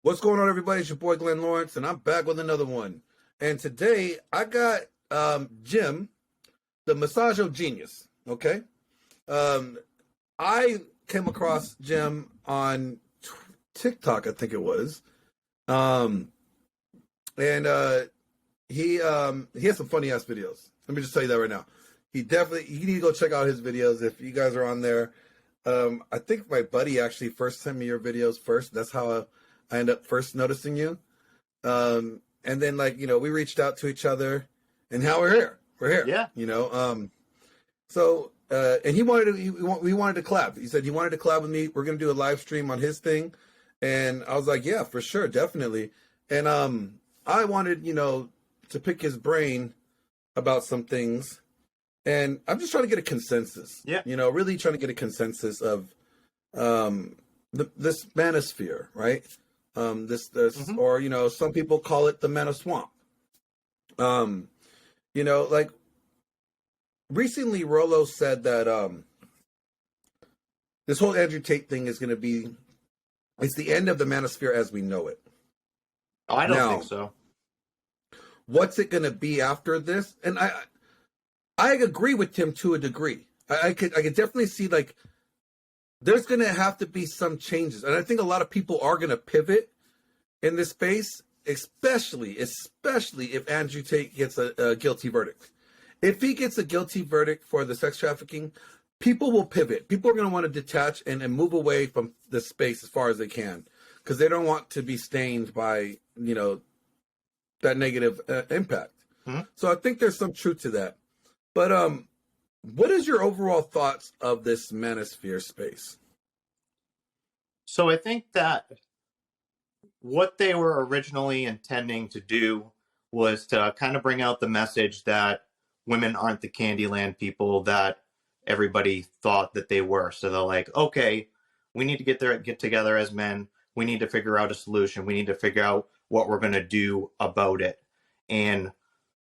What's going on, everybody? It's your boy Glenn Lawrence, and I'm back with another one. And today I got Jim, the Massago Genius. Okay, I came across Jim on TikTok, I think it was, um, and he has some funny ass videos. Let me just tell you that right now. You need to go check out his videos if you guys are on there. I think my buddy actually first sent me your videos first. That's how I end up first noticing you. And then we reached out to each other, and now we're here. We're here. Yeah. And we wanted to collab. He said he wanted to collab with me. We're going to do a live stream on his thing. And I was like, yeah, for sure. Definitely. And I wanted, to pick his brain about some things. And I'm just trying to get a consensus. Yeah. Really trying to get a consensus of this manosphere, right? Or some people call it the Manoswamp. Recently Rollo said that this whole Andrew Tate thing is going to be, it's the end of the Manosphere as we know it. Oh, I don't think so. What's it going to be after this? And I agree with him to a degree. I could definitely see there's going to have to be some changes. And I think a lot of people are going to pivot in this space, especially if Andrew Tate gets a guilty verdict. If he gets a guilty verdict for the sex trafficking, people will pivot. People are going to want to detach and move away from the space as far as they can because they don't want to be stained by, that negative impact. Mm-hmm. So I think there's some truth to that. But what is your overall thoughts of this manosphere space? So I think that what they were originally intending to do was to kind of bring out the message that women aren't the Candyland people that everybody thought that they were. So they're like, okay, we need to get together as men. We need to figure out a solution. We need to figure out what we're going to do about it. And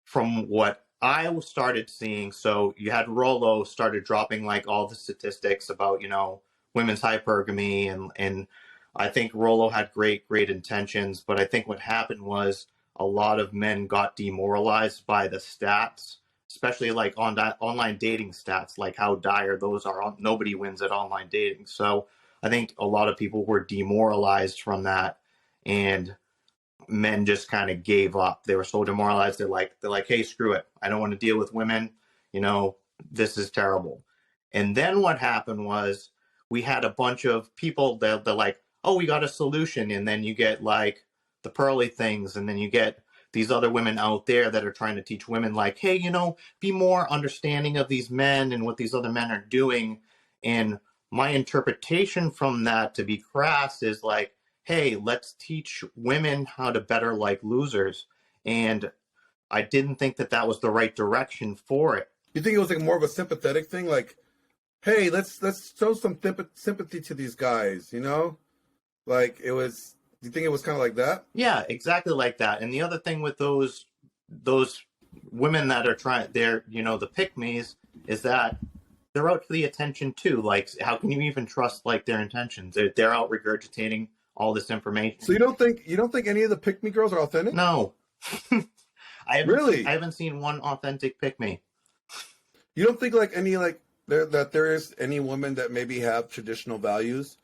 from what I started seeing, so you had Rollo started dropping all the statistics about, women's hypergamy, and I think Rollo had great intentions, but I think what happened was a lot of men got demoralized by the stats, especially on that online dating stats, how dire those are. Nobody wins at online dating. So I think a lot of people were demoralized from that, and men just kind of gave up. They were so demoralized. They're like, hey, screw it. I don't want to deal with women. This is terrible. And then what happened was we had a bunch of people that they're like, oh, we got a solution. And then you get the pearly things. And then you get these other women out there that are trying to teach women hey, be more understanding of these men and what these other men are doing. And my interpretation from that, to be crass, is hey, let's teach women how to better like losers. And I didn't think that was the right direction for it. You think it was more of a sympathetic thing? Hey, let's show some sympathy to these guys, It was, do you think it was kind of like that? Yeah, exactly like that. And the other thing with those women that are they're, the pick-me's, is that they're out for the attention too. How can you even trust their intentions? They're out regurgitating all this information. So you don't think any of the pick me girls are authentic? No. I haven't seen one authentic pick me. You don't think that there is any women that maybe have traditional values,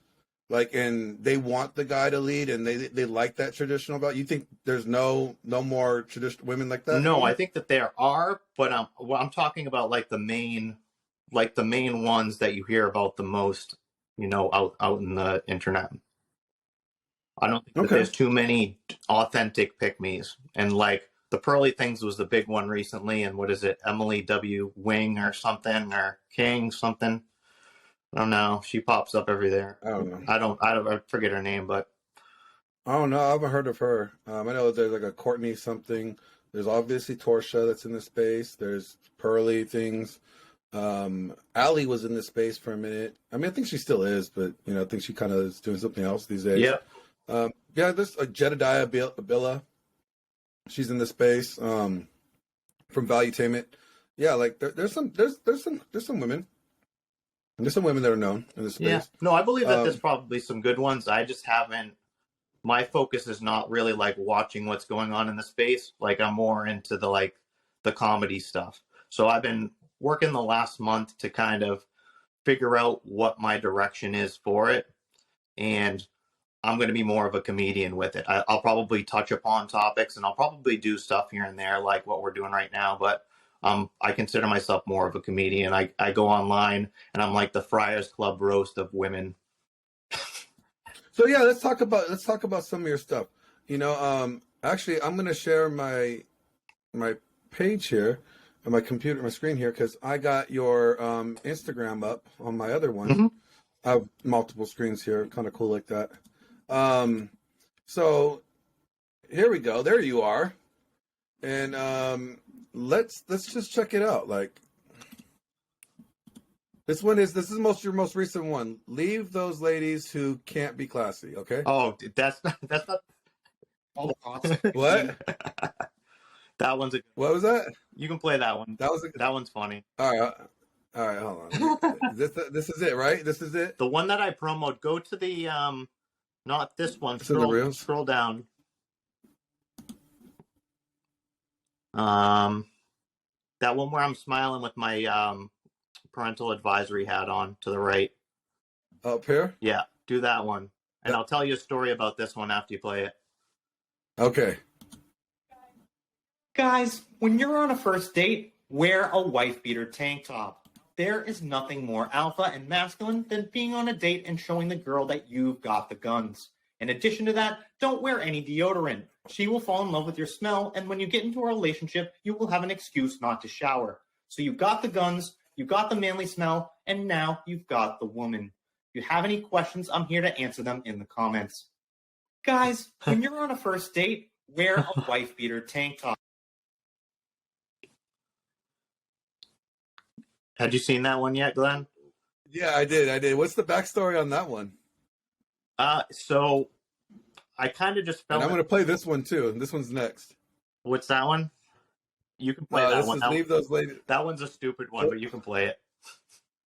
and they want the guy to lead and they like that traditional value? You think there's no more traditional women like that? No, I think that there are, but I'm talking about the main ones that you hear about the most, out in the internet. I don't think that there's too many authentic pick-me's. And the pearly things was the big one recently. And what is it? Emily W. Wing or something, or King something. I don't know. She pops up every there. I don't know. I forget her name, but I don't know. I haven't heard of her. I know there's a Courtney something. There's obviously Torsia that's in the space. There's pearly things. Allie was in this space for a minute. I mean, I think she still is, but I think she kind of is doing something else these days. Yeah. There's Jedediah Billa. She's in the space from Valuetainment. Yeah, there's some women. There's some women that are known in this space. Yeah. No, I believe that there's probably some good ones. I just haven't my focus is not really like watching what's going on in the space. Like I'm more into the comedy stuff. So I've been working the last month to kind of figure out what my direction is for it. And I'm going to be more of a comedian with it. I'll probably touch upon topics and I'll probably do stuff here and there like what we're doing right now. But I consider myself more of a comedian. I go online and I'm like the Friars Club roast of women. So yeah, let's talk about some of your stuff. Actually, I'm gonna share my page here on my computer, my screen here, because I got your Instagram up on my other one. Mhm. I have multiple screens here, kind of cool like that. So here we go. There you are, and let's just check it out. Like this is your most recent one. Leave those ladies who can't be classy. Okay. Oh, that's not All the thoughts. What? that one's a What was that? you can play that one. That was That one's funny. all right. All right, hold on. This is it, right? This is it. The one that I promoted, go to the not this one. It's in the reels? Scroll down. That one where I'm smiling with my parental advisory hat on to the right. Up here. Yeah, do that one. And I'll tell you a story about this one after you play it. Okay. Guys, when you're on a first date, wear a wife beater tank top. There is nothing more alpha and masculine than being on a date and showing the girl that you've got the guns. In addition to that, don't wear any deodorant. She will fall in love with your smell, and when you get into a relationship, you will have an excuse not to shower. So you've got the guns, you've got the manly smell, and now you've got the woman. If you have any questions, I'm here to answer them in the comments. Guys, when you're on a first date, wear a wife beater tank top. Had you seen that one yet, Glenn? Yeah, I did. What's the backstory on that one? So I kind of just And felt. I'm going to play this one too. This one's next. What's that one? You can play that This one. is Leave Those Ladies. That one's a stupid one, but you can play it.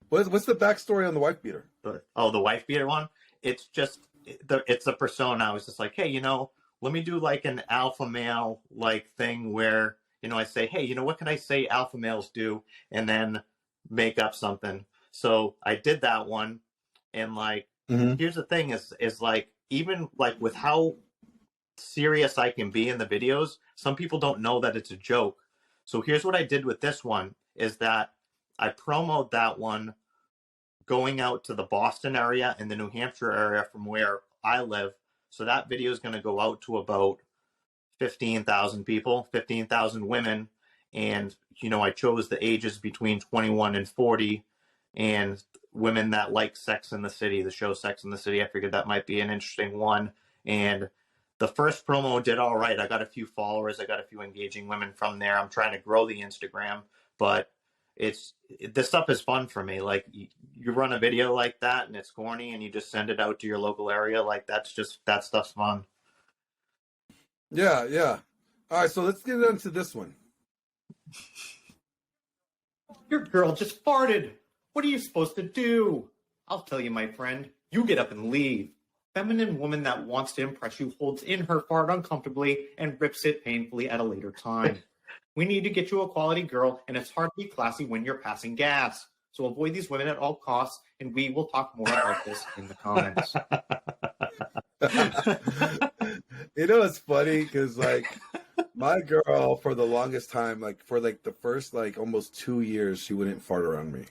What's the backstory on the wife beater? Oh, the wife beater one. It's just it's a persona. I was just like, hey, let me do like an alpha male like thing where I say, hey, what can I say alpha males do, and then make up something. So I did that one, and like, here's the thing: is like even like with how serious I can be in the videos, some people don't know that it's a joke. So here's what I did with this one: is that I promoted that one going out to the Boston area and the New Hampshire area from where I live. So that video is going to go out to about 15,000 people, 15,000 women. And, I chose the ages between 21 and 40 and women that like Sex in the City, the show Sex in the City. I figured that might be an interesting one. And the first promo did all right. I got a few followers. I got a few engaging women from there. I'm trying to grow the Instagram, but this stuff is fun for me. Like you run a video like that and it's corny and you just send it out to your local area. Like that stuff's fun. Yeah. All right, so let's get into this one. Your girl just farted. What are you supposed to do? I'll tell you, my friend. You get up and leave. Feminine woman that wants to impress you holds in her fart uncomfortably and rips it painfully at a later time. We need to get you a quality girl, and it's hard to be classy when you're passing gas. So avoid these women at all costs, and we will talk more about this in the comments. It's funny because like my girl for the longest time, like for like the first like almost 2 years, she wouldn't fart around me.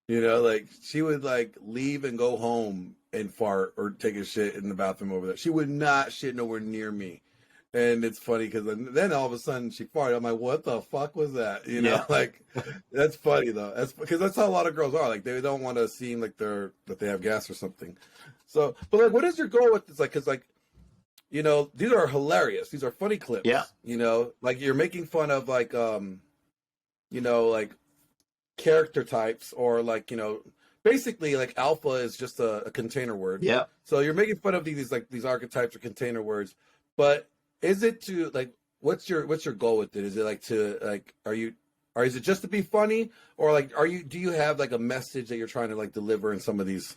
Like she would like leave and go home and fart or take a shit in the bathroom over there. She would not shit nowhere near me. And it's funny because then all of a sudden she farted. I'm like, what the fuck was that? Yeah. Like that's funny though. That's because that's how a lot of girls are. Like they don't want to seem like that they have gas or something. So, but like, what is your goal with this? Like, because like, these are hilarious. These are funny clips. Yeah. Like you're making fun of like, like character types or like, basically like alpha is just a container word. Yeah. So you're making fun of these archetypes or container words, but is it to like what's your goal with it? Is it like to like is it just to be funny or like do you have like a message that you're trying to like deliver in some of these?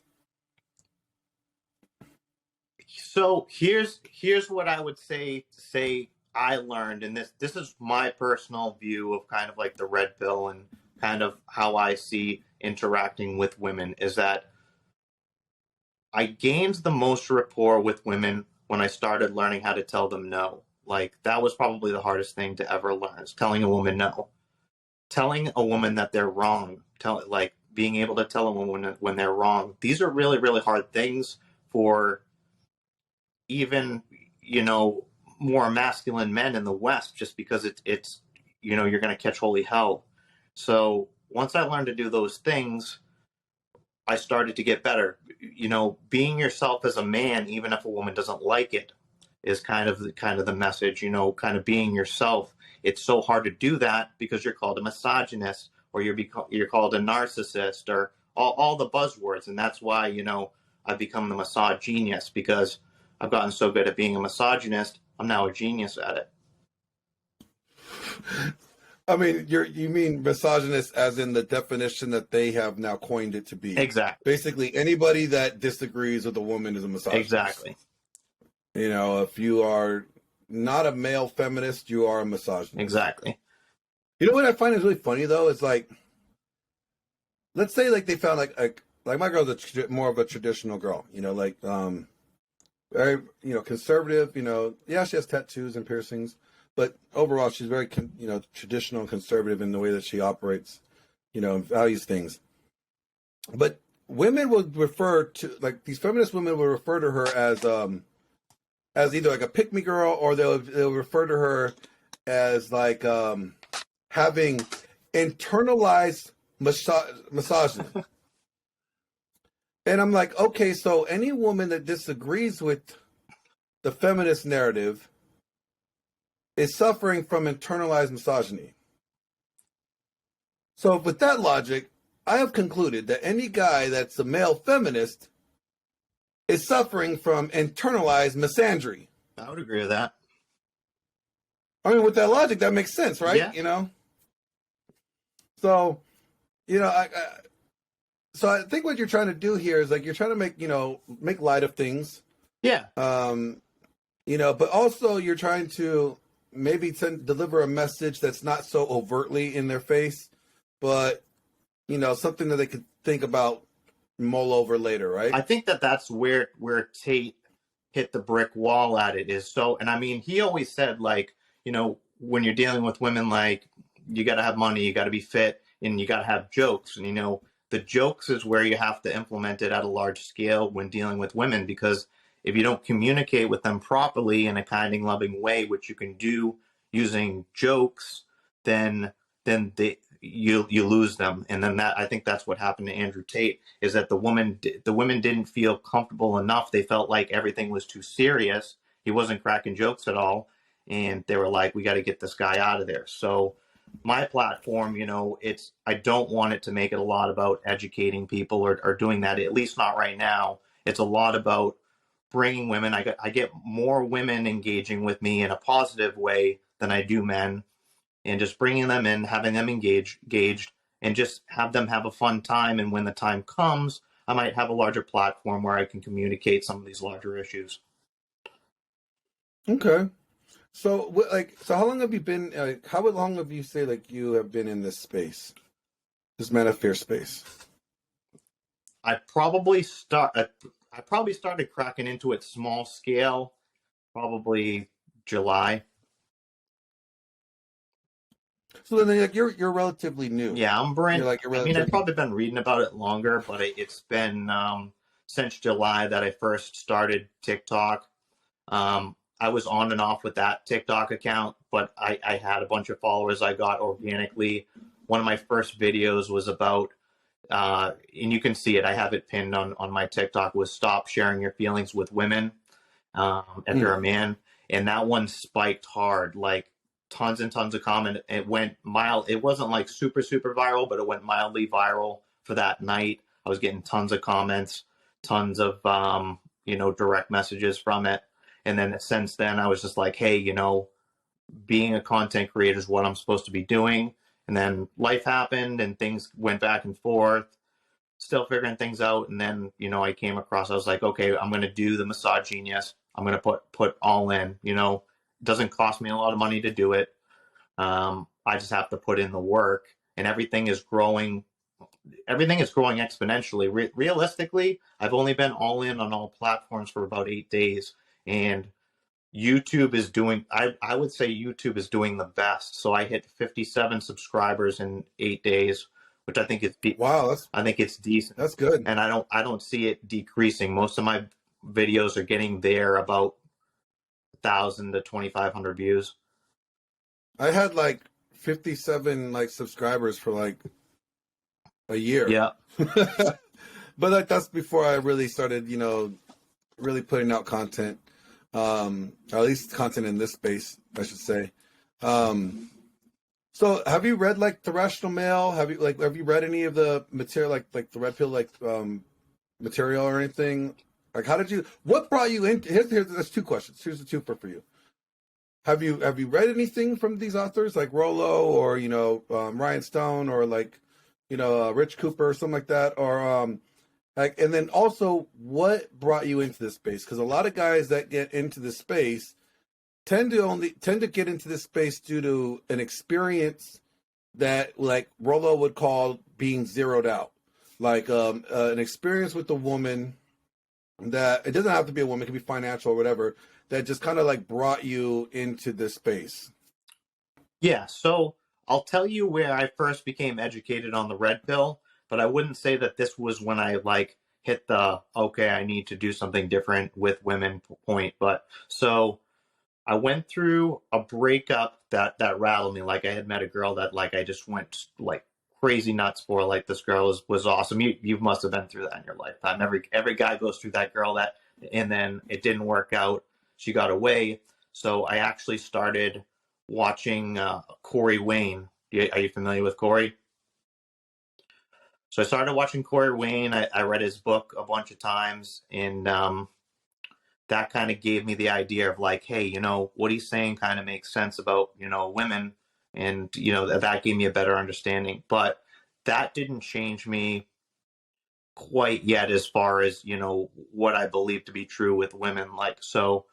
So here's what I would say I learned, and this is my personal view of kind of like the red pill and kind of how I see interacting with women, is that I gained the most rapport with women when I started learning how to tell them no. Like that was probably the hardest thing to ever learn, is telling a woman no. Telling a woman that they're wrong, like being able to tell a woman when they're wrong. These are really, really hard things for even, more masculine men in the West, just because it's you're going to catch holy hell. So once I learned to do those things, I started to get better. Being yourself as a man, even if a woman doesn't like it, is kind of the message. Kind of being yourself. It's so hard to do that because you're called a misogynist, or you're called a narcissist, or all the buzzwords, and that's why I've become the misogynist, because I've gotten so good at being a misogynist. I'm now a genius at it. I mean, you mean misogynist as in the definition that they have now coined it to be. Exactly. Basically, anybody that disagrees with a woman is a misogynist. Exactly. If you are not a male feminist, you are a misogynist. Exactly. You know what I find is really funny though? Is like, let's say like they found like my girl's more of a traditional girl. Very conservative. Yeah, she has tattoos and piercings, but overall she's very traditional and conservative in the way that she operates. And values things. But women would refer to, like, these feminist women would refer to her as either like a pick me girl, or they'll refer to her as like having internalized misogyny. And I'm like, okay, so any woman that disagrees with the feminist narrative is suffering from internalized misogyny. So with that logic, I have concluded that any guy that's a male feminist is suffering from internalized misandry. I would agree with that. I mean, with that logic, that makes sense, right? Yeah. So, so I think what you're trying to do here is like you're trying to make light of things. Yeah. But also you're trying to maybe deliver a message that's not so overtly in their face, but something that they could think about, mull over later, right? I think that's where Tate hit the brick wall at it is. So, and I mean, he always said, like, when you're dealing with women, like, you got to have money, you got to be fit, and you got to have jokes. And, the jokes is where you have to implement it at a large scale when dealing with women, because if you don't communicate with them properly in a kind and loving way, which you can do using jokes, then you lose them. And then I think that's what happened to Andrew Tate, is that the women didn't feel comfortable enough. They felt like everything was too serious. He wasn't cracking jokes at all. And they were like, we got to get this guy out of there. So my platform, I don't want it to make it a lot about educating people or doing that, at least not right now. It's a lot about bringing women. I get more women engaging with me in a positive way than I do men, and just bringing them in, having them engaged, and just have them have a fun time. And when the time comes, I might have a larger platform where I can communicate some of these larger issues. Okay. So how long have you been, how long have you say like you have been in this space, this Man of Fear space? I probably started cracking into it small scale, probably July. So then, like, you're relatively new. Yeah, I'm brand. I mean, I've probably been reading about it longer, but it's been since July that I first started TikTok. I was on and off with that TikTok account, but I had a bunch of followers I got organically. One of my first videos was about, and you can see it, I have it pinned on my TikTok, was stop sharing your feelings with women if you're a man. And that one spiked hard, like tons and tons of comments. It went mild. It wasn't like super, super viral, but it went mildly viral for that night. I was getting tons of comments, tons of, direct messages from it. And then since then, I was just like, hey, being a content creator is what I'm supposed to be doing. And then life happened and things went back and forth. still figuring things out. And then, I came across, I was like, okay, I'm going to do the Massage Genius. I'm going to put all in, it doesn't cost me a lot of money to do it. I just have to put in the work, and everything is growing exponentially. Realistically, I've only been all in on all platforms for about 8 days, and YouTube is doing, I would say YouTube is doing the best. So I hit 57 subscribers in 8 days, which I think Wow, I think it's decent. that's good. And I don't see it decreasing. Most of my videos are getting there about 1,000 to 2,500 views. I had like 57 like subscribers for like a year. Yeah. But like that's before I really started, really putting out content. Or at least content in this space, I should say. So have you read like The Rational Male? Have you read any of the material like the Red Pill material or anything? Like what brought you into there's two questions. Here's the twofer for you. Have you read anything from these authors like Rollo or Ryan Stone or like Rich Cooper or something like that, or and then also what brought you into this space? Because a lot of guys that get into this space tend to get into this space due to an experience that like Rollo would call being zeroed out, like an experience with a woman that it doesn't have to be a woman, it can be financial or whatever, that just kind of like brought you into this space. Yeah, so I'll tell you where I first became educated on the red pill, but I wouldn't say that this was when I like hit the okay, I need to do something different with women point. But so I went through a breakup that rattled me. Like I had met a girl that like I just went like crazy nuts for. Like this girl was awesome. You must have been through that in your lifetime. Every guy goes through that girl that, and then it didn't work out. She got away. So I actually started watching Corey Wayne. Are you familiar with Corey? So I started watching Corey Wayne. I read his book a bunch of times, and that kind of gave me the idea of like, hey, what he's saying kind of makes sense about, women, and, that gave me a better understanding. But that didn't change me quite yet as far as, what I believe to be true with women. Like, so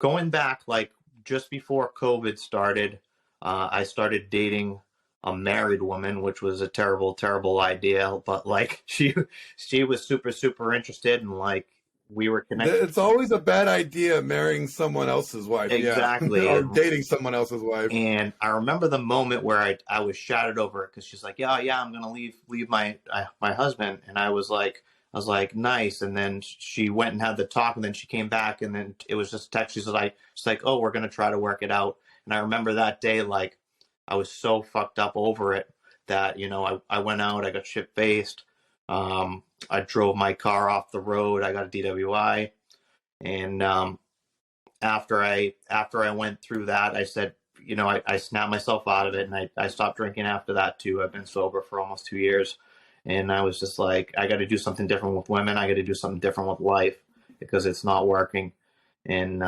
going back, like just before COVID started, I started dating a married woman, which was a terrible, terrible idea. But like she was super, super interested, and like we were connected. It's always a bad idea marrying someone else's wife. Exactly. Yeah. Or dating someone else's wife. And I remember the moment where I was shattered over it, because she's like, yeah, I'm gonna leave my husband, and I was like, nice. And then she went and had the talk, and then she came back, and then it was just a text. She's like, oh, we're going to try to work it out. And I remember that day, like, I was so fucked up over it that, I went out, I got shit-faced. I drove my car off the road. I got a DWI. And after I went through that, I said, I snapped myself out of it, and I stopped drinking after that too. I've been sober for almost 2 years. And I was just like, I got to do something different with women. I got to do something different with life, because it's not working. And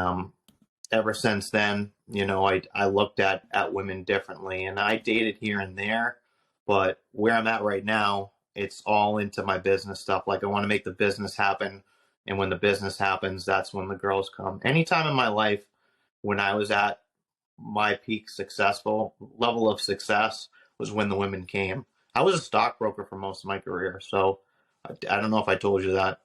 ever since then, I looked at women differently, and I dated here and there. But where I'm at right now, it's all into my business stuff. Like I want to make the business happen. And when the business happens, that's when the girls come. Anytime in my life when I was at my peak successful level of success was when the women came. I was a stockbroker for most of my career, so I don't know if I told you that.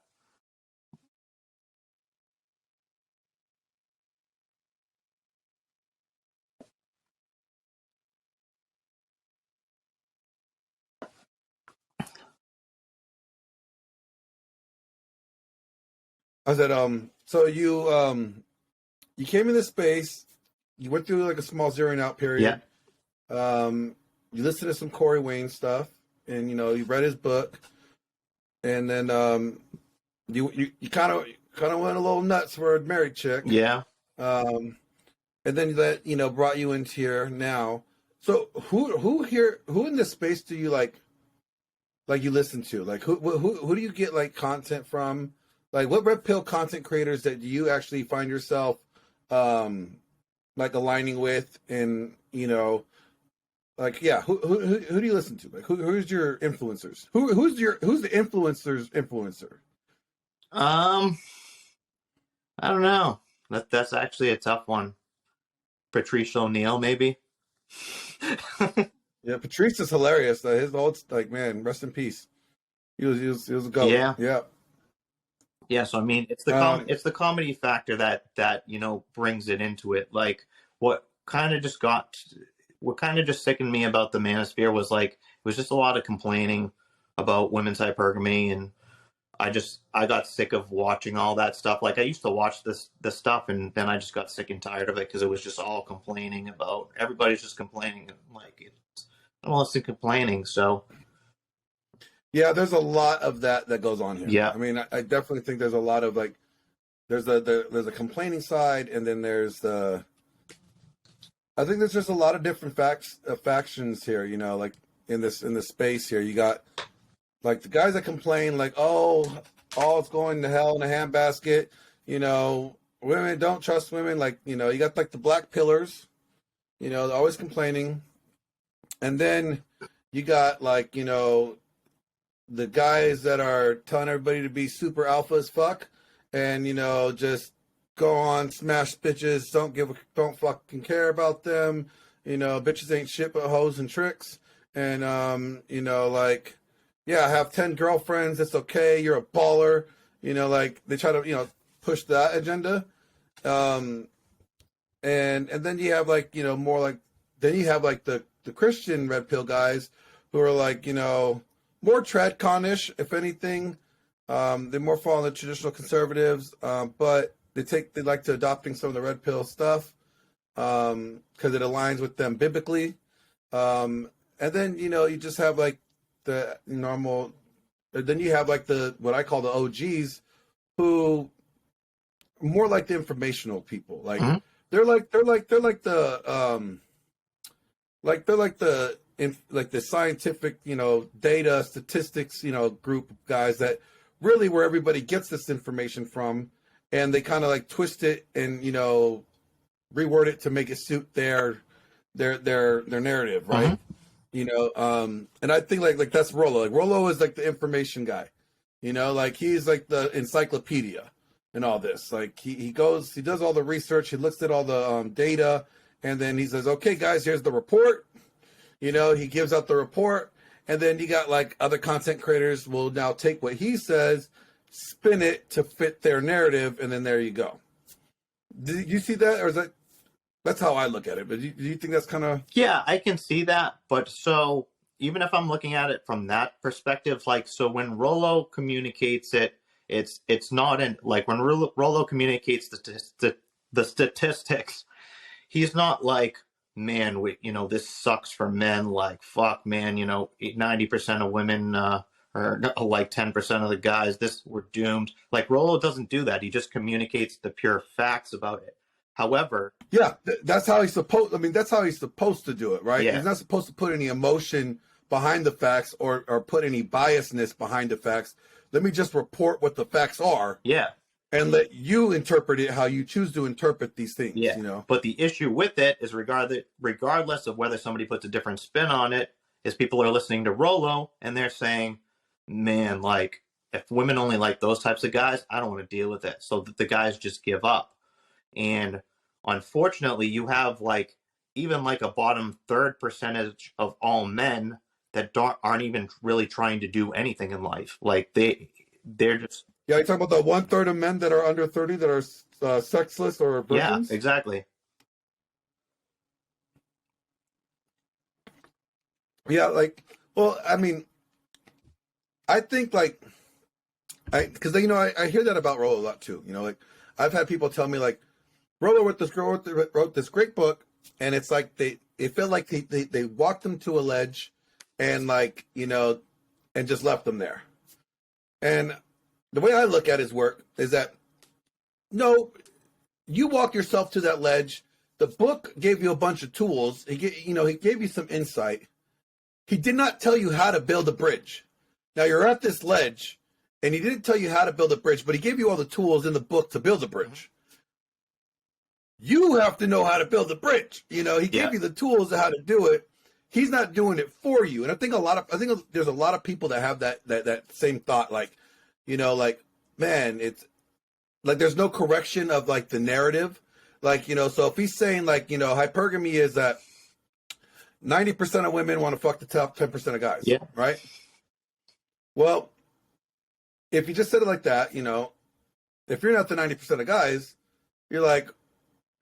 I said, so you came in this space, you went through like a small zeroing out period. Yeah. You listened to some Corey Wayne stuff, and you read his book, and then you kind of went a little nuts for a married chick. Yeah. And then that brought you into here now. So who in this space do you like you listen to? Like who do you get like content from? Like what red pill content creators that you actually find yourself like aligning with, and Like, yeah, who do you listen to? Like, who's your influencers? Who's the influencer's influencer? I don't know. That's actually a tough one. Patrice O'Neill, maybe. Yeah, Patrice is hilarious. His old, like, man, rest in peace. He was a goat. Yeah. Yeah. Yeah, so I mean, it's the comedy factor that brings it into it. Like what kind of just sickened me about the Manosphere was like it was just a lot of complaining about women's hypergamy, and I got sick of watching all that stuff. Like I used to watch this stuff, and then I just got sick and tired of it because it was just all complaining about everybody's just complaining. Like I don't listen to complaining, so. Yeah, there's a lot of that goes on here. Yeah. I mean, I definitely think there's a lot of like, there's a complaining side, and then there's I think there's just a lot of different factions here. Like in this space here, you got like the guys that complain like, oh, it's going to hell in a handbasket. Women don't trust women. Like you got like the black pillars. They're always complaining, and then you got like the guys that are telling everybody to be super alpha as fuck and, just go on, smash bitches, don't fucking care about them. Bitches ain't shit but hoes and tricks. And, like, yeah, I have 10 girlfriends. It's okay. You're a baller. Like they try to, push that agenda. And then you have like, more like, then you have like the Christian red pill guys who are like, more TradCon-ish, if anything. They more fall on the traditional conservatives, but they like to adopting some of the red pill stuff because it aligns with them biblically. And then you just have like the normal. Then you have like what I call the OGs, who more like the informational people. Like Mm-hmm. they're like the scientific, data statistics, group of guys that really where everybody gets this information from, and they kind of like twist it and reword it to make it suit their narrative, right? Mm-hmm. And I think like that's Rollo. Like Rollo is like the information guy, like he's like the encyclopedia and all this. Like he does all the research, he looks at all the data, and then he says, okay, guys, here's the report. He gives out the report, and then you got like other content creators will now take what he says, spin it to fit their narrative, and then there you go. Did you see that, or that's how I look at it? But do you think that's kind of? Yeah, I can see that. But so even if I'm looking at it from that perspective, like so when Rollo communicates it's not like when Rollo communicates the statistics, he's not like, man, this sucks for men. Like, fuck, man, 90% of women or like 10% of the guys, we're doomed. Like, Rollo doesn't do that. He just communicates the pure facts about it. However, yeah, that's how he's supposed. I mean, that's how he's supposed to do it, right? Yeah. He's not supposed to put any emotion behind the facts or put any biasness behind the facts. Let me just report what the facts are. Yeah. And let you interpret it how you choose to interpret these things. Yeah. But the issue with it is regardless of whether somebody puts a different spin on it, is people are listening to Rollo and they're saying, man, like if women only like those types of guys, I don't want to deal with it. So the guys just give up. And unfortunately, you have like even like a bottom third percentage of all men that aren't even really trying to do anything in life. Like they're just. Yeah, you talk about the 1/3 of men that are under 30 that are sexless or virgins? Yeah, exactly. Yeah, like, well, I mean, I think like, because I hear that about Rollo a lot too. Like I've had people tell me like, Rollo wrote this great book, and it's like it felt like they walked them to a ledge, and like and just left them there. And the way I look at his work is that, no, you walk yourself to that ledge. The book gave you a bunch of tools. He gave you some insight. He did not tell you how to build a bridge. Now you're at this ledge, and he didn't tell you how to build a bridge, but he gave you all the tools in the book to build a bridge. You have to know how to build a bridge. He gave you the tools of how to do it, he's not doing it for you. And I think there's a lot of people that have that same thought, like, you know, like, man, it's like there's no correction of like the narrative. Like, you know, so if he's saying like, you know, hypergamy is that 90% of women want to fuck the top 10% of guys. Yeah. Right. Well, if you just said it like that, you know, if you're not the 90% of guys, you're like,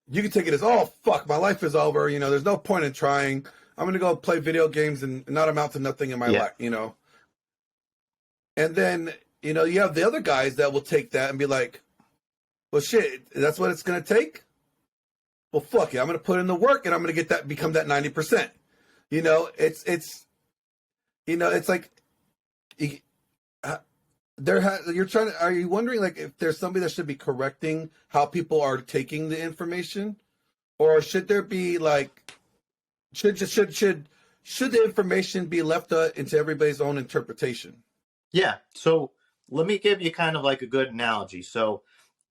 you can take it as, oh, fuck, my life is over. You know, there's no point in trying. I'm going to go play video games and not amount to nothing in my life, you know. And then, you know, you have the other guys that will take that and be like, well, shit, that's what it's going to take? Well, fuck it. I'm going to put in the work and I'm going to get that, become that 90%. You know, it's like, are you wondering like if there's somebody that should be correcting how people are taking the information, or should there be like, should the information be left into everybody's own interpretation? Yeah. So let me give you kind of like a good analogy. So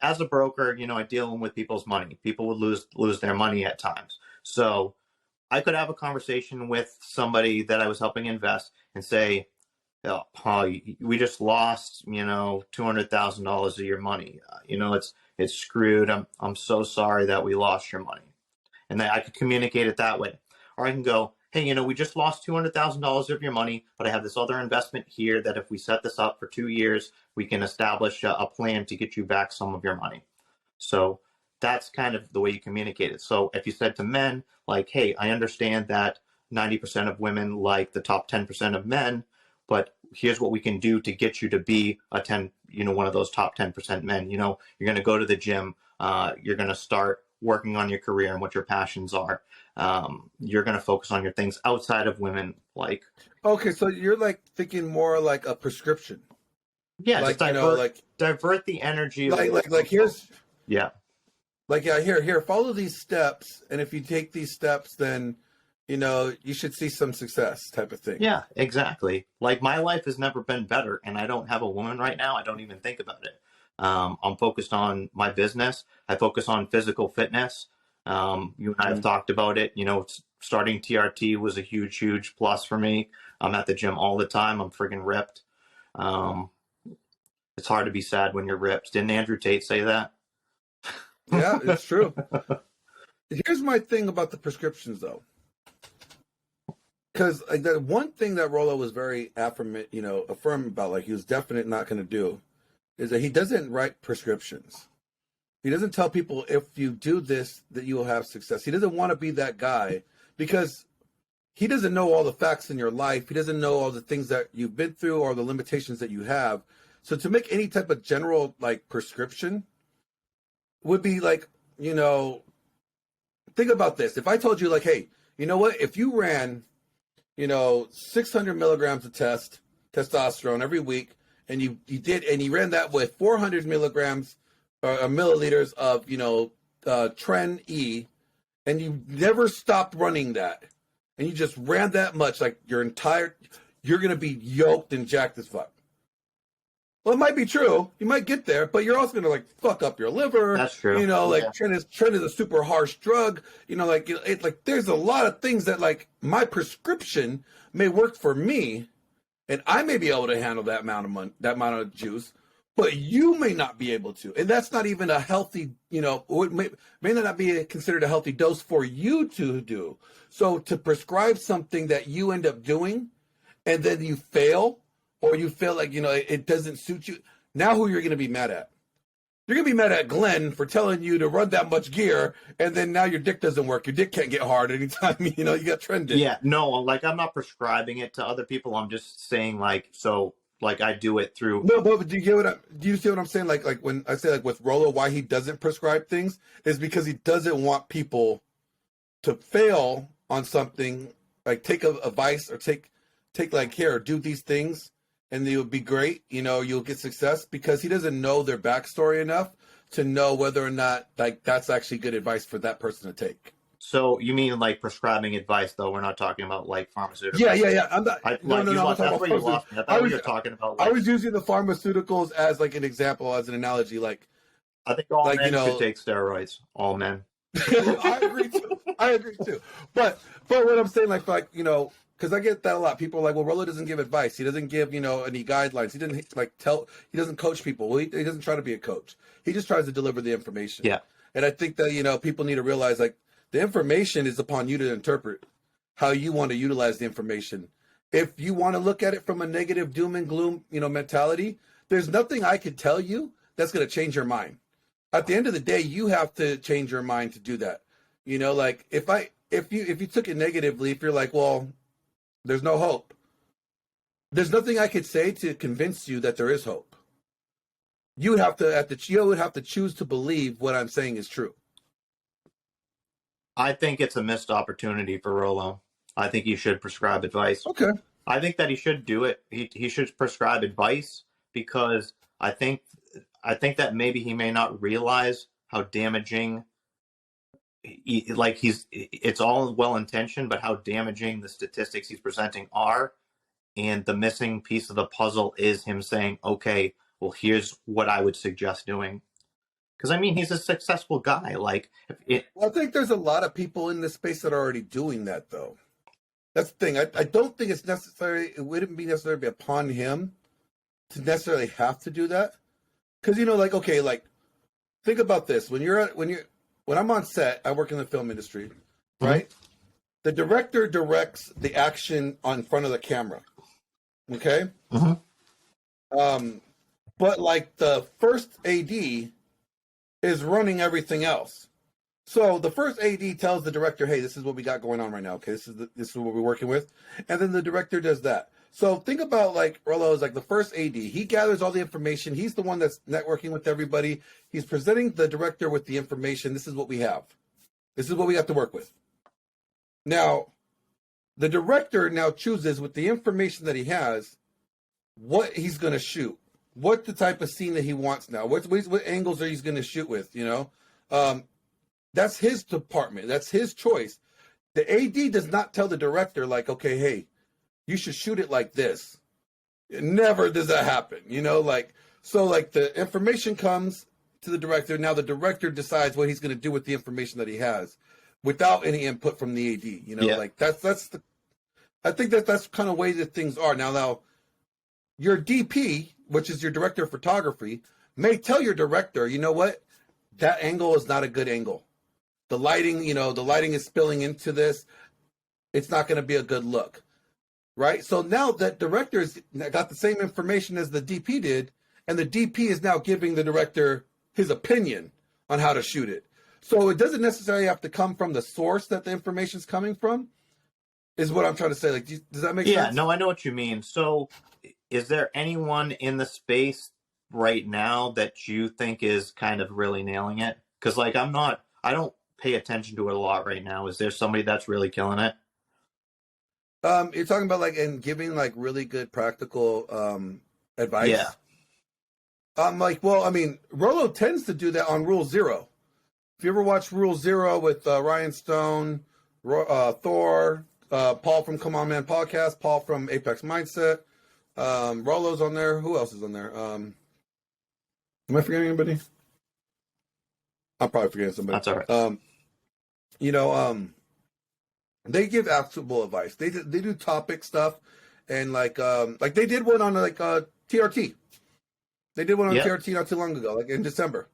as a broker, you know, I deal with people's money. People would lose their money at times. So I could have a conversation with somebody that I was helping invest and say, oh, we just lost, you know, $200,000 of your money. You know, it's screwed. I'm so sorry that we lost your money. And then I could communicate it that way. Or I can go, hey, you know, we just lost $200,000 of your money, but I have this other investment here that if we set this up for 2 years, we can establish a plan to get you back some of your money. So that's kind of the way you communicate it. So if you said to men, like, hey, I understand that 90% of women like the top 10% of men, but here's what we can do to get you to be one of those top 10% men. You know, you're going to go to the gym. You're going to start working on your career and what your passions are. You're going to focus on your things outside of women. Like, okay, so you're like thinking more like a prescription. Yeah, like, just divert the energy. Like here's, yeah. Like, yeah, here, follow these steps. And if you take these steps, then, you know, you should see some success type of thing. Yeah, exactly. Like my life has never been better, and I don't have a woman right now. I don't even think about it. I'm focused on my business. I focus on physical fitness. You and I have talked about it. You know, starting TRT was a huge, huge plus for me. I'm at the gym all the time. I'm friggin' ripped. It's hard to be sad when you're ripped. Didn't Andrew Tate say that? Yeah, it's true. Here's my thing about the prescriptions, though. Because like the one thing that Rollo was very affirm about, like he was definitely not going to do, is that he doesn't write prescriptions. He doesn't tell people if you do this that you will have success. He doesn't want to be that guy because he doesn't know all the facts in your life. He doesn't know all the things that you've been through or the limitations that you have. So to make any type of general like prescription would be like, you know, think about this. If I told you like, hey, you know what? If you ran, you know, 600 milligrams of testosterone every week, and you ran that with 400 milligrams milliliters of, you know, Tren E, and you never stopped running that, and you just ran that much, like you're going to be yoked and jacked as fuck. Well, it might be true. You might get there, but you're also going to like fuck up your liver. That's true. You know, like Tren is a super harsh drug. You know, like it's like there's a lot of things that like my prescription may work for me, and I may be able to handle that amount of money, that amount of juice, but you may not be able to, and that's not even a healthy. You know, or it may not be considered a healthy dose for you to do. So to prescribe something that you end up doing, and then you fail. Or you feel like, you know, it doesn't suit you. Now who you're going to be mad at? You're going to be mad at Glenn for telling you to run that much gear, and then now your dick doesn't work. Your dick can't get hard anytime, you know, you got trended. Yeah, no, like I'm not prescribing it to other people. I'm just saying like, so like I do it through. No, but do you see what I'm saying? Like when I say like with Rollo, why he doesn't prescribe things is because he doesn't want people to fail on something, like take advice or take like, here, do these things. And they would be great, you know, you'll get success, because he doesn't know their backstory enough to know whether or not like that's actually good advice for that person to take. So you mean like prescribing advice, though? We're not talking about like pharmaceuticals. Yeah. I'm not. No. I'm talking about you lost me. I thought we were talking about. Like, I was using the pharmaceuticals as like an example, as an analogy. Like I think all like, men you know, should take steroids. All men. I agree too. I agree too. But what I'm saying, like you know, because I get that a lot. People are like, well, Rollo doesn't give advice. He doesn't give, you know, any guidelines. He didn't he doesn't coach people. Well, he doesn't try to be a coach. He just tries to deliver the information. Yeah. And I think that, you know, people need to realize, like, the information is upon you to interpret how you want to utilize the information. If you want to look at it from a negative doom and gloom, you know, mentality, there's nothing I could tell you that's going to change your mind. At the end of the day, you have to change your mind to do that. You know, like if you took it negatively, if you're like, well, there's no hope, there's nothing I could say to convince you that there is hope. You would have to choose to believe what I'm saying is true. I think it's a missed opportunity for Rollo. I think he should prescribe advice. Okay. I think that he should do it. He should prescribe advice, because I think that maybe he may not realize how damaging, it's all well intentioned, but how damaging the statistics he's presenting are. And the missing piece of the puzzle is him saying, okay, well, here's what I would suggest doing. Because, I mean, he's a successful guy. Well, I think there's a lot of people in this space that are already doing that, though. That's the thing. I don't think it's necessary. It wouldn't be necessarily upon him to necessarily have to do that. Because, you know, like, okay, like, think about this. When I'm on set, I work in the film industry, right? Mm-hmm. The director directs the action on front of the camera. Okay? Mm-hmm. But, like, the first AD is running everything else. So the first AD tells the director, hey, this is what we got going on right now. Okay, this is what we're working with. And then the director does that. So think about, like, Rollo is like the first AD. He gathers all the information. He's the one that's networking with everybody. He's presenting the director with the information. This is what we have. This is what we have to work with. Now, the director now chooses, with the information that he has, what he's going to shoot. What the type of scene that he wants now. What angles are he going to shoot with, you know? That's his department. That's his choice. The AD does not tell the director, like, okay, hey, you should shoot it like this. Never does that happen, you know? Like, so, like, the information comes to the director. Now the director decides what he's going to do with the information that he has without any input from the AD, you know? Yeah. Like, I think that's kind of way that things are. Now, your DP, which is your director of photography, may tell your director, you know what? That angle is not a good angle. The lighting is spilling into this. It's not going to be a good look, right? So now that director's got the same information as the DP did, and the DP is now giving the director his opinion on how to shoot it. So it doesn't necessarily have to come from the source that the information's coming from, is what I'm trying to say. Like, does that make sense? Yeah, no, I know what you mean. So is there anyone in the space right now that you think is kind of really nailing it? Because, like, I don't pay attention to it a lot right now. Is there somebody that's really killing it? You're talking about, like, and giving, like, really good practical advice? Yeah. Like, well, I mean, Rollo tends to do that on Rule Zero. If you ever watch Rule Zero with Ryan Stone, Thor, Paul from Come On Man Podcast, Paul from Apex Mindset, Rollo's on there. Who else is on there? Am I forgetting anybody? I'm probably forgetting somebody. That's all right. You know, they give actionable advice. They do topic stuff, and like they did one on like TRT. They did one on TRT not too long ago, like in December.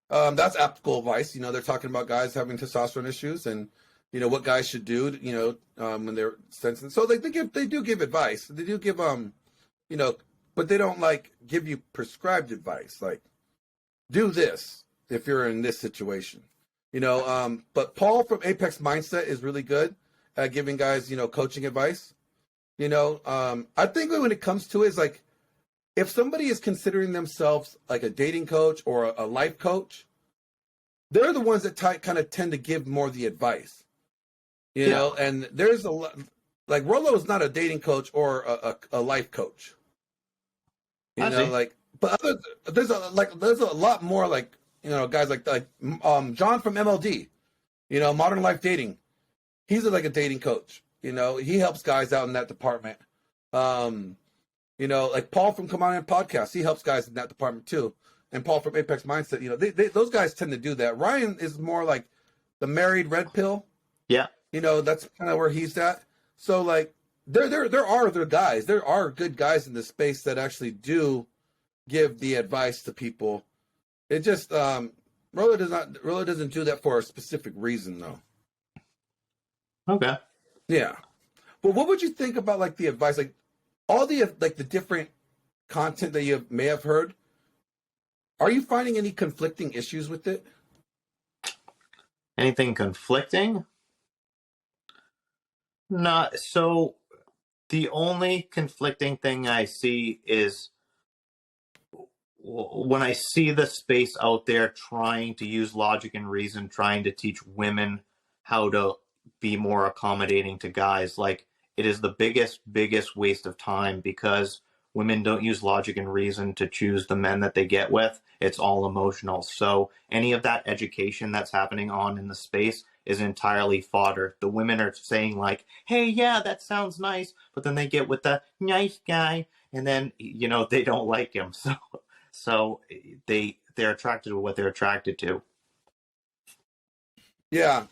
That's applicable advice. You know, they're talking about guys having testosterone issues, and you know what guys should do. You know, when they're sensitive. So they do give advice. They do give you know, but they don't like give you prescribed advice. Like, do this if you're in this situation. You know, but Paul from Apex Mindset is really good at giving guys, you know, coaching advice. You know, I think when it comes to it, it's like, if somebody is considering themselves like a dating coach or a life coach, they're the ones that kind of tend to give more the advice. You know, and there's a lot, like Rollo is not a dating coach or a life coach. You know, like, but there's a lot more, like, you know, guys like John from MLD, you know, Modern Life Dating. He's like a dating coach. You know, he helps guys out in that department. You know, like Paul from Come On In Podcast, he helps guys in that department too. And Paul from Apex Mindset, you know, those guys tend to do that. Ryan is more like the married red pill. Yeah. You know, that's kind of where he's at. So like there are other guys. There are good guys in this space that actually do give the advice to people. It just Roller doesn't do that for a specific reason though. Okay. Yeah. But what would you think about like the advice, like all the like the different content that you may have heard? Are you finding any conflicting issues with it? Anything conflicting? Not so. The only conflicting thing I see is when I see the space out there trying to use logic and reason, trying to teach women how to be more accommodating to guys. Like, it is the biggest waste of time because women don't use logic and reason to choose the men that they get with. It's all emotional. So any of that education that's happening on in the space is entirely fodder. The women are saying like, hey, yeah, that sounds nice. But then they get with the nice guy and then, you know, they don't like him. So they're attracted to what they're attracted to. Yeah.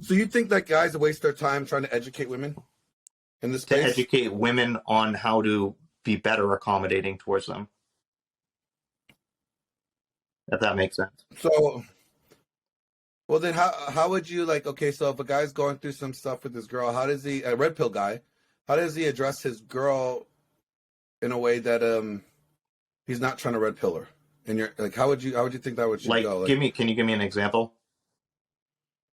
So you think that guys waste their time trying to educate women in this To space? educate women on how to be better accommodating towards them. If that makes sense. So, well then how would you like, okay, so if a guy's going through some stuff with his girl, how does he, a red pill guy, how does he address his girl in a way that he's not trying to red pill her? And you're like, how would you think that would should Like, go? Like, can you give me an example?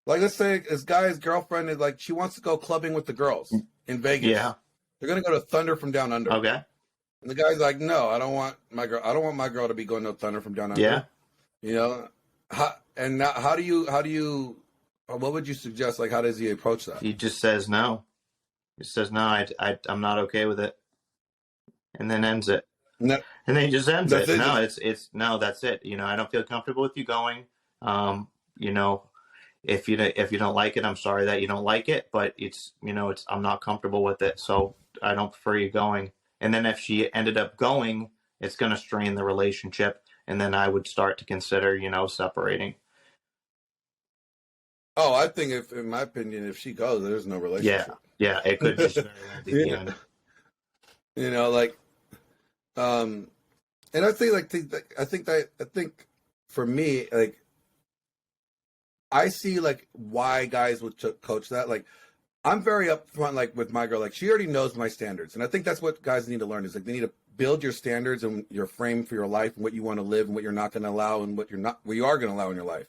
like let's say this guy's girlfriend is like, she wants to go clubbing with the girls in Vegas. Yeah. They're gonna go to Thunder from Down Under. Okay. And the guy's like, no, I don't want my girl to be going to Thunder from Down Under. Yeah. You know, how do you what would you suggest? Like, how does he approach that? He just says no. He says no. I'm not okay with it, and then ends it. No, And then he just ends That's it. it? No, it's no. That's it. You know, I don't feel comfortable with you going. You know, if you don't like it, I'm sorry that you don't like it, but it's, you know, I'm not comfortable with it, so I don't prefer you going. And then if she ended up going, it's going to strain the relationship, and then I would start to consider, you know, separating. Oh, I think in my opinion, if she goes, there's no relationship. Yeah, it could just very well be the end. You know, like, and I think for me, like, I see like why guys would coach that. Like, I'm very upfront, like with my girl, like she already knows my standards, and I think that's what guys need to learn is like they need to build your standards and your frame for your life and what you want to live and what you're not going to allow and what you are going to allow in your life,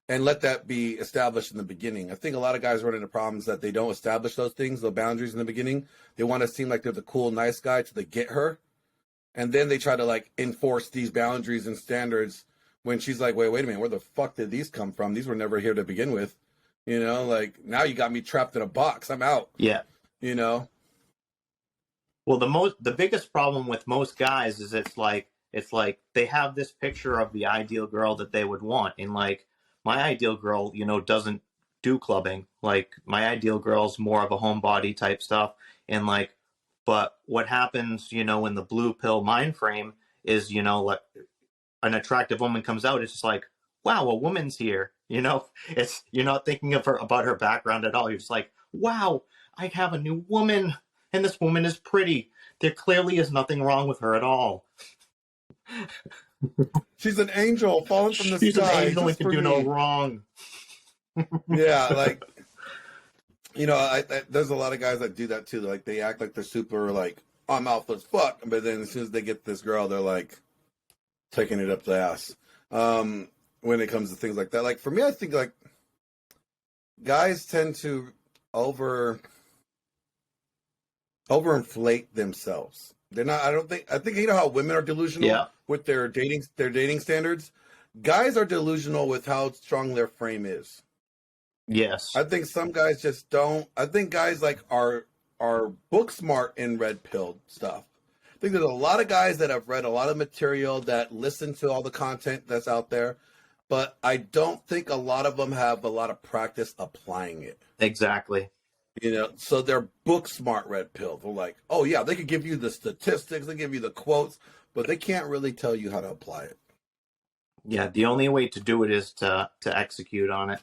and let that be established in the beginning. I think a lot of guys run into problems that they don't establish those things, the boundaries in the beginning. They want to seem like they're the cool, nice guy till they get her, and then they try to like enforce these boundaries and standards when she's like, wait a minute, where the fuck did these come from? These were never here to begin with. You know, like, now you got me trapped in a box. I'm out. Yeah. You know? Well, the biggest problem with most guys is it's like they have this picture of the ideal girl that they would want, and like my ideal girl, you know, doesn't do clubbing. Like my ideal girl's more of a homebody type stuff, and like, but what happens, you know, in the blue pill mind frame is, you know, like an attractive woman comes out, it's just like, wow, a woman's here. You know, you're not thinking of her about her background at all. You're just like, wow, I have a new woman, and this woman is pretty. There clearly is nothing wrong with her at all. She's an angel falling from the She's sky. an angel and just can for do no me. wrong. Yeah, like, you know, I there's a lot of guys that do that too. Like, they act like they're super, like, I'm alpha as fuck. But then as soon as they get this girl, they're like taking it up the ass. When it comes to things like that. Like, for me, I think like guys tend to overinflate themselves. They're not, I think you know how women are delusional with their dating standards. Guys are delusional with how strong their frame is. Yes. I think some guys just don't. I think guys like are book smart in red pill stuff. I think there's a lot of guys that have read a lot of material, that listen to all the content that's out there, but I don't think a lot of them have a lot of practice applying it. Exactly. You know, so they're book smart red pill. They're like, oh yeah, they could give you the statistics, they give you the quotes, but they can't really tell you how to apply it. Yeah, the only way to do it is to execute on it.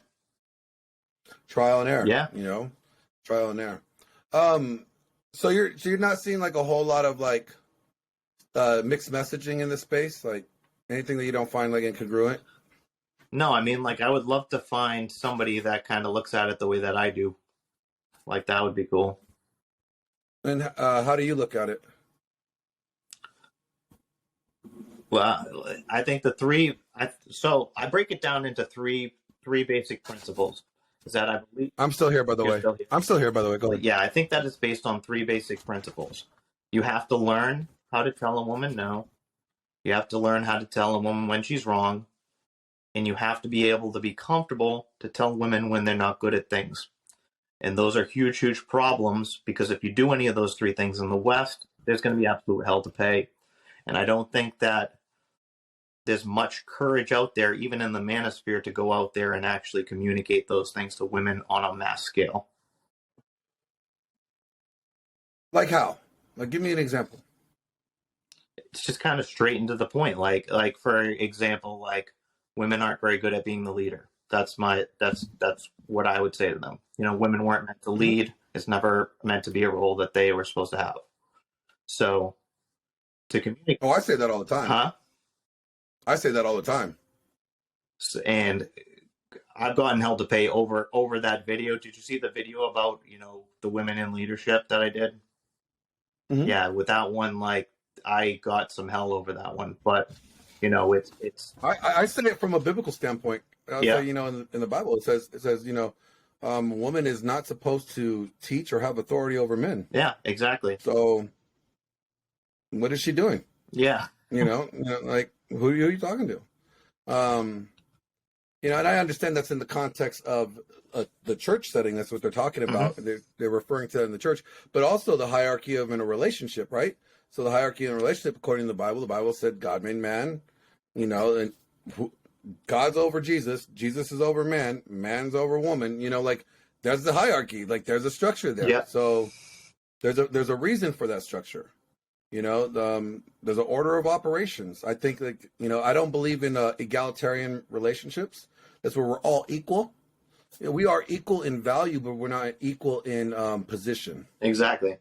Trial and error. Yeah. You know, trial and error. So you're not seeing like a whole lot of like mixed messaging in this space, like anything that you don't find like incongruent. No, I mean, like, I would love to find somebody that kind of looks at it the way that I do. Like, that would be cool. And how do you look at it? Well, I think so I break it down into three basic principles. Is that I believe I'm still here, by the You're way. still here. I'm still here, by the way. Go ahead. Yeah, I think that is based on three basic principles. You have to learn how to tell a woman no. You have to learn how to tell a woman when she's wrong. And you have to be able to be comfortable to tell women when they're not good at things. And those are huge, huge problems, because if you do any of those three things in the West, there's going to be absolute hell to pay. And I don't think that there's much courage out there, even in the manosphere, to go out there and actually communicate those things to women on a mass scale. Like how? Like, give me an example. It's just kind of straight and to the point. Like for example, like, women aren't very good at being the leader. That's what I would say to them. You know, women weren't meant to lead. It's never meant to be a role that they were supposed to have. So to communicate. Oh, I say that all the time. Huh? I say that all the time. And I've gotten hell to pay over that video. Did you see the video about, you know, the women in leadership that I did? Mhm. Yeah, with that one, like, I got some hell over that one. But, you know, it's I say it from a biblical standpoint. I'll Yeah. say, you know, in the Bible, it says, you know, woman is not supposed to teach or have authority over men. yeah, exactly. So what is she doing? Yeah. You know, like who are you talking to? You know, and I understand that's in the context of the church setting. That's what they're talking about. They're referring to that in the church, but also the hierarchy of in a relationship, right? So the hierarchy in a relationship, according to the Bible said God made man, you know, and God's over Jesus. Jesus is over man. Man's over woman. You know, like there's the hierarchy. Like there's a structure there. Yeah. So there's a reason for that structure. You know, there's an order of operations. I think, like, you know, I don't believe in egalitarian relationships. That's where we're all equal. You know, we are equal in value, but we're not equal in position. Exactly.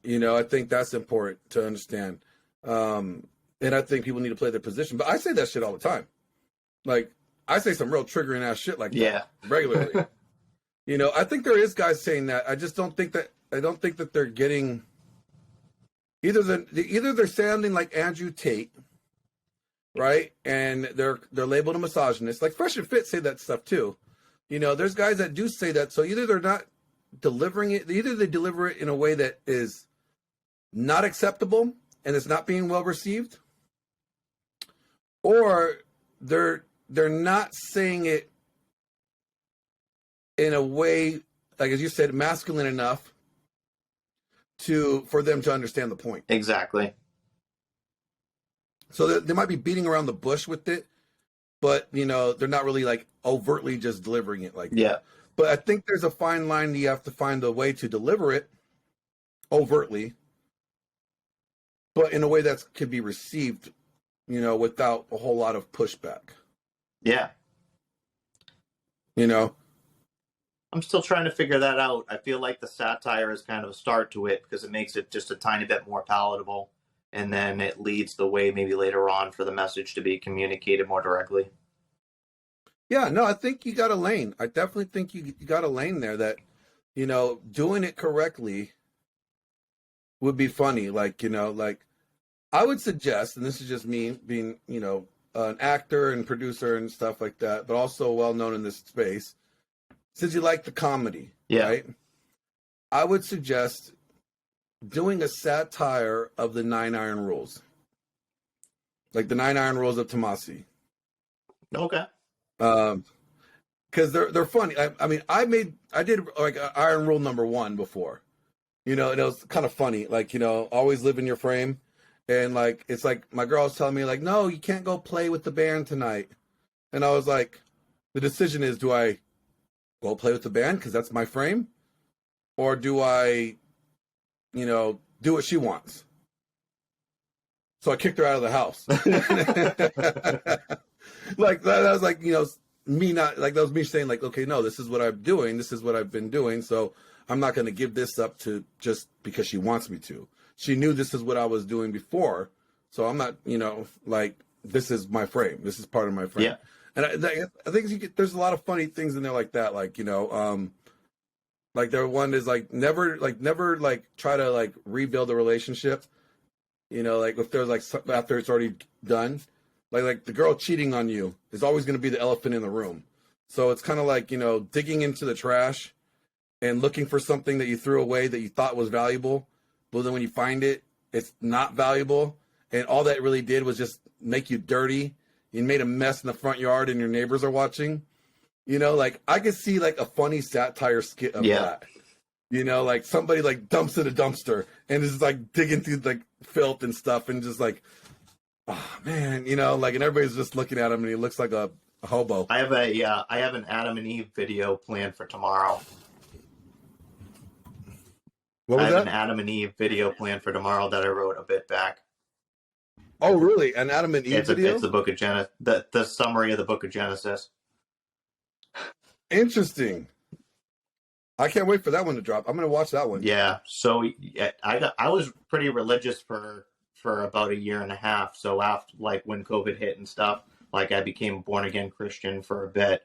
You know, I think that's important to understand. And I think people need to play their position. But I say that shit all the time. Like, I say some real triggering ass shit like that regularly. You know, I think there is guys saying that. I just don't think that they're getting. Either they're sounding like Andrew Tate, right? And they're labeled a misogynist. Like Fresh and Fit say that stuff too. You know, there's guys that do say that. So either they're not delivering it, either they deliver it in a way that is not acceptable and it's not being well received, or they're not saying it in a way, like as you said, masculine enough for them to understand the point. Exactly. So they might be beating around the bush with it, but, you know, they're not really like overtly just delivering it like Yeah. that. But I think there's a fine line that you have to find a way to deliver it overtly, but in a way that could be received, you know, without a whole lot of pushback. Yeah. You know? I'm still trying to figure that out. I feel like the satire is kind of a start to it because it makes it just a tiny bit more palatable. And then it leads the way maybe later on for the message to be communicated more directly. Yeah, no, I think you got a lane. I definitely think you got a lane there that, you know, doing it correctly would be funny. Like, you know, like I would suggest, and this is just me being, you know, an actor and producer and stuff like that, but also well known in this space. Since you like the comedy, right? I would suggest doing a satire of the 9 Iron Rules. Like the 9 Iron Rules of Tomasi. Okay. Because they're funny. I mean, I did like Iron Rule number 1 before. You know, and it was kind of funny. Like, you know, always live in your frame. And like, it's like my girl was telling me like, no, you can't go play with the band tonight. And I was like, the decision is, do I go play with the band because that's my frame, or do I, you know, do what she wants? So I kicked her out of the house. Like that was like, you know, me not like that was me saying like, okay, no, this is what I'm doing. This is what I've been doing. So I'm not going to give this up to just because she wants me to. She knew this is what I was doing before. So I'm not, like, this is my frame. This is part of my frame. Yeah. And I think there's a lot of funny things in there like that. Like, like their one is like never try to like rebuild a relationship. Like if there's like after it's already done, like the girl cheating on you is always going to be the elephant in the room. So it's kind of like, digging into the trash and looking for something that you threw away that you thought was valuable. But then when you find it, it's not valuable. And all that really did was just make you dirty. You made a mess in the front yard and your neighbors are watching. Like I could see like a funny satire skit of that. Like somebody like dumps in a dumpster and is like digging through like filth and stuff and just like, oh man, like, and everybody's just looking at him and he looks like a hobo. I have an Adam and Eve video planned for tomorrow. What was I have that? an Adam and Eve video planned for tomorrow that I wrote a bit back. Oh, really? An Adam and Eve video? It's the book of Genesis, the summary of the book of Genesis. Interesting. I can't wait for that one to drop. I'm going to watch that one. Yeah. So I was pretty religious for about a year and a half. So after like when COVID hit and stuff, like I became a born again Christian for a bit,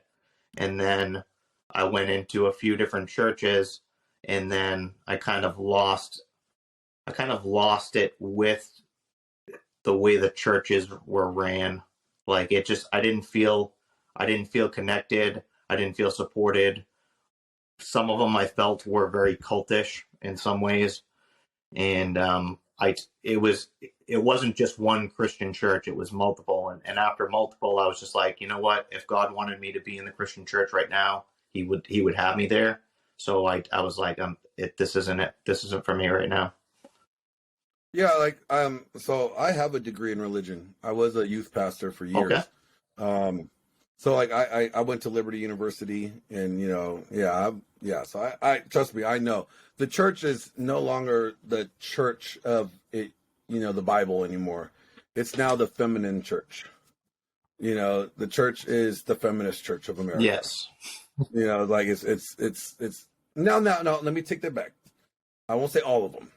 and then I went into a few different churches, and then I kind of lost it with the way the churches were ran. Like it just, I didn't feel connected. I didn't feel supported. Some of them I felt were very cultish in some ways. And it wasn't just one Christian church, it was multiple. And after multiple, I was just like, you know what, if God wanted me to be in the Christian church right now, he would have me there. So I was like, this isn't it. This isn't for me right now. Yeah, like so I have a degree in religion. I was a youth pastor for years. Okay. So like I went to Liberty University and so I trust me, I know. The church is no longer the church of it, the Bible anymore. It's now the feminine church. The church is the feminist church of America. Yes. Like it's no, let me take that back. I won't say all of them.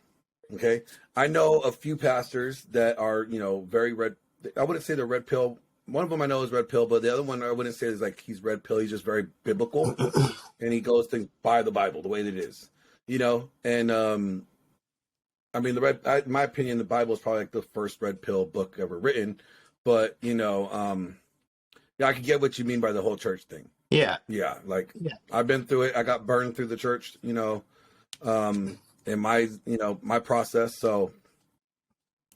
Okay. I know a few pastors that are, very red. I wouldn't say they're red pill. One of them I know is red pill, but the other one I wouldn't say is like he's red pill. He's just very biblical and he goes to buy the Bible the way that it is, and, I mean, in my opinion, the Bible is probably like the first red pill book ever written, but I could get what you mean by the whole church thing. Yeah. Yeah. Like I've been through it. I got burned through the church, in my process. So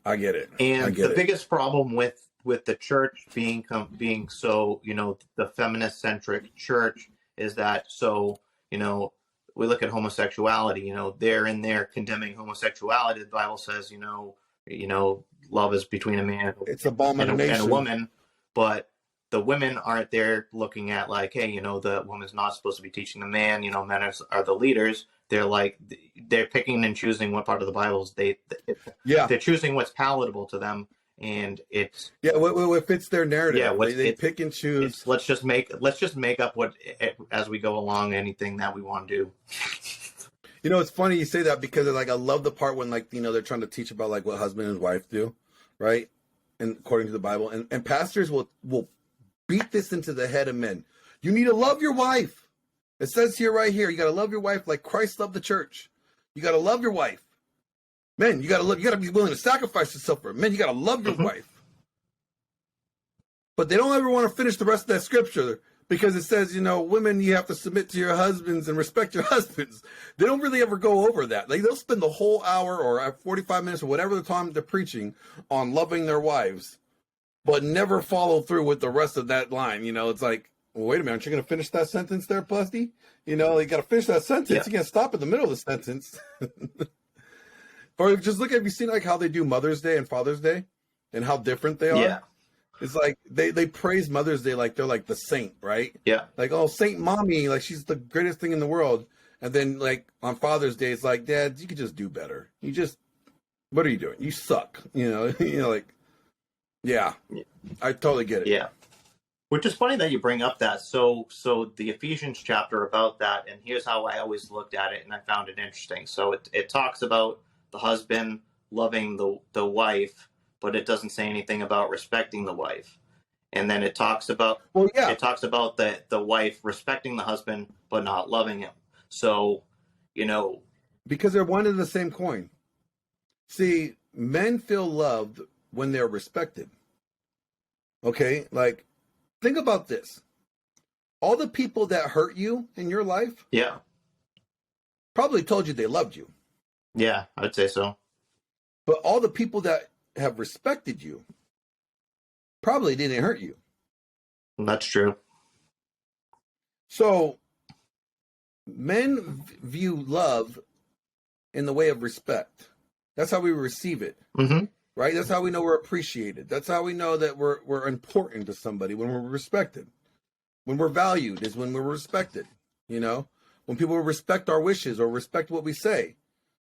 I get it. And the biggest problem with the church being so, the feminist centric church is that, so, we look at homosexuality, they're in there condemning homosexuality. The Bible says, love is between a man it's abomination. and a woman, but the women aren't there looking at like, hey, the woman's not supposed to be teaching the man, men are the leaders. They're picking and choosing what part of the Bible they're choosing what's palatable to them. And it's it fits their narrative. Yeah, they pick and choose. Let's just make up what as we go along anything that we want to do. It's funny you say that because like I love the part when like they're trying to teach about like what husband and wife do, right? And according to the Bible, and pastors will beat this into the head of men. You need to love your wife. It says here right here, you got to love your wife like Christ loved the church. You got to love your wife. Men, you got to be willing to sacrifice yourself for it. Men, you got to love your wife. But they don't ever want to finish the rest of that scripture because it says, women, you have to submit to your husbands and respect your husbands. They don't really ever go over that. Like they'll spend the whole hour or 45 minutes or whatever the time they're preaching on loving their wives, but never follow through with the rest of that line. It's like, well, wait a minute, aren't you going to finish that sentence there, Plusty? You got to finish that sentence. Yeah. You can't stop in the middle of the sentence. Or just have you seen like how they do Mother's Day and Father's Day and how different they are? Yeah. It's like they praise Mother's Day like they're like the saint, right? Yeah. Like, oh, Saint Mommy, like she's the greatest thing in the world. And then like on Father's Day, it's like, Dad, you could just do better. What are you doing? You suck. Like, yeah, I totally get it. Yeah. Which is funny that you bring up that. So the Ephesians chapter about that, and here's how I always looked at it, and I found it interesting. So it talks about the husband loving the wife, but it doesn't say anything about respecting the wife. And then it talks about the wife respecting the husband but not loving him. So, because they're one and the same coin. See, men feel loved when they're respected. Okay, like, think about this. All the people that hurt you in your life, yeah, probably told you they loved you. Yeah, I'd say so. But all the people that have respected you probably didn't hurt you. That's true. So men view love in the way of respect. That's how we receive it. Mm-hmm. Right? That's how we know we're appreciated. That's how we know that we're important to somebody, when we're respected. When we're valued is when we're respected. When people respect our wishes or respect what we say.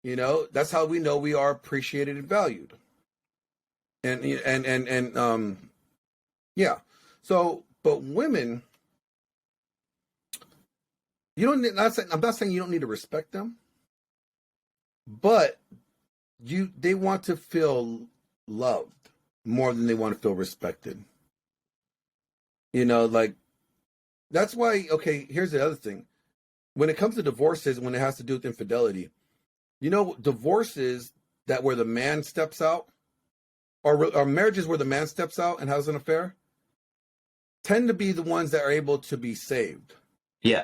That's how we know we are appreciated and valued. And yeah. So, but women, I'm not saying you don't need to respect them, but they want to feel loved more than they want to feel respected. Like, that's why, okay, here's the other thing. When it comes to divorces, when it has to do with infidelity, divorces where the man steps out, or marriages where the man steps out and has an affair, tend to be the ones that are able to be saved. Yeah.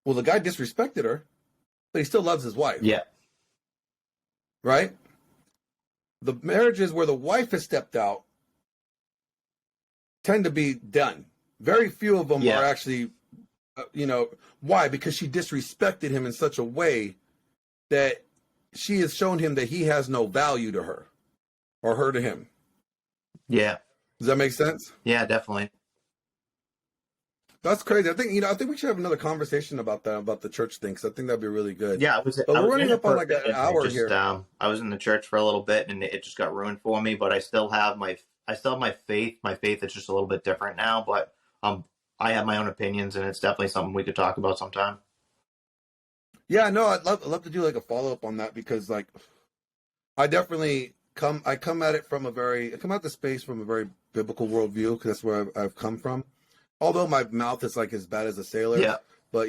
Well, the guy disrespected her, but he still loves his wife. Yeah. Right? The marriages where the wife has stepped out tend to be done. Very few of them are actually, why? Because she disrespected him in such a way that she has shown him that he has no value to her or her to him. Yeah. Does that make sense? Yeah, definitely. That's crazy. I think we should have another conversation about that, about the church thing, because I think that'd be really good. Yeah, we're running up on like an hour here. I was in the church for a little bit, and it just got ruined for me. But I still have my faith. My faith is just a little bit different now, but I have my own opinions, and it's definitely something we could talk about sometime. Yeah, no, I'd love to do like a follow up on that, because like I definitely come at the space from a very biblical worldview, because that's where I've come from. Although my mouth is like as bad as a sailor. Yeah. But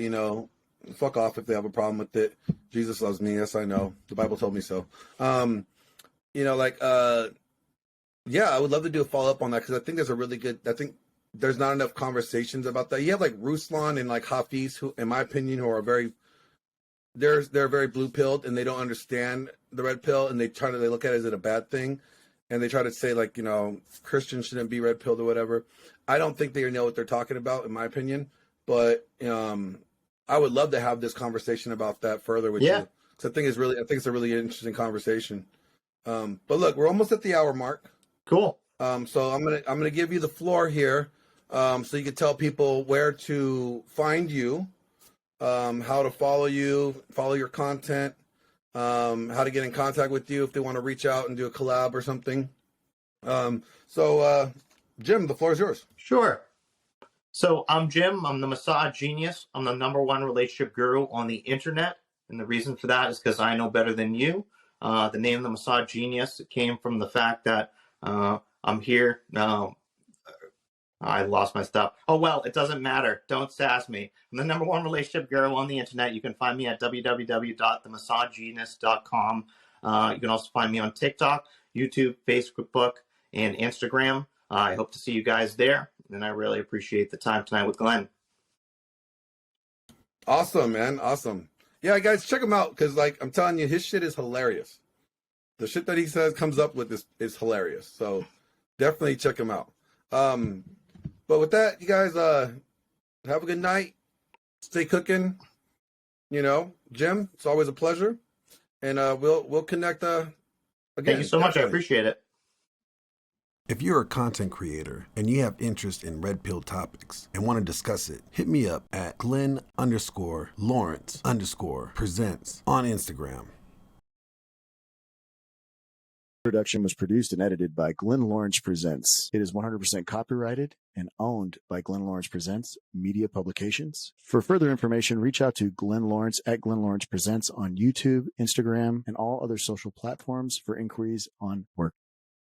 fuck off if they have a problem with it. Jesus loves me. Yes, I know. The Bible told me so. Yeah, I would love to do a follow up on that, because I think there's not enough conversations about that. You have like Ruslan and like Hafiz, who, in my opinion, who are they're very blue pilled, and they don't understand the red pill, and they look at it as a bad thing, and they try to say like, Christians shouldn't be red pilled or whatever. I don't think they know what they're talking about, in my opinion, but I would love to have this conversation about that further with you, because I think it's a really interesting conversation. But look, we're almost at the hour mark. Cool. So I'm gonna give you the floor here, so you can tell people where to find you, how to follow you, follow your content, how to get in contact with you if they want to reach out and do a collab or something. Jim, the floor is yours. Sure. So I'm Jim. I'm the massage genius. I'm the #1 relationship guru on the internet. And the reason for that is because I know better than you. The name of the massage genius came from the fact that I'm here. I lost my stuff. Oh, well, it doesn't matter. Don't sass me. I'm the #1 relationship guru on the internet. You can find me at www.themassagegenius.com. You can also find me on TikTok, YouTube, Facebook, and Instagram. I hope to see you guys there, and I really appreciate the time tonight with Glenn. Awesome, man. Awesome. Yeah, guys, check him out, because like I'm telling you, his shit is hilarious. The shit that he comes up with is hilarious. So definitely check him out. But with that, you guys have a good night. Stay cooking. Jim, it's always a pleasure. And we'll connect again. Thank you so much. I appreciate it. If you're a content creator and you have interest in red pill topics and want to discuss it, hit me up at Glenn_Lawrence_presents on Instagram. Production was produced and edited by Glenn Lawrence Presents. It is 100% copyrighted and owned by Glenn Lawrence Presents Media Publications. For further information, reach out to Glenn Lawrence at Glenn Lawrence Presents on YouTube, Instagram, and all other social platforms for inquiries on work.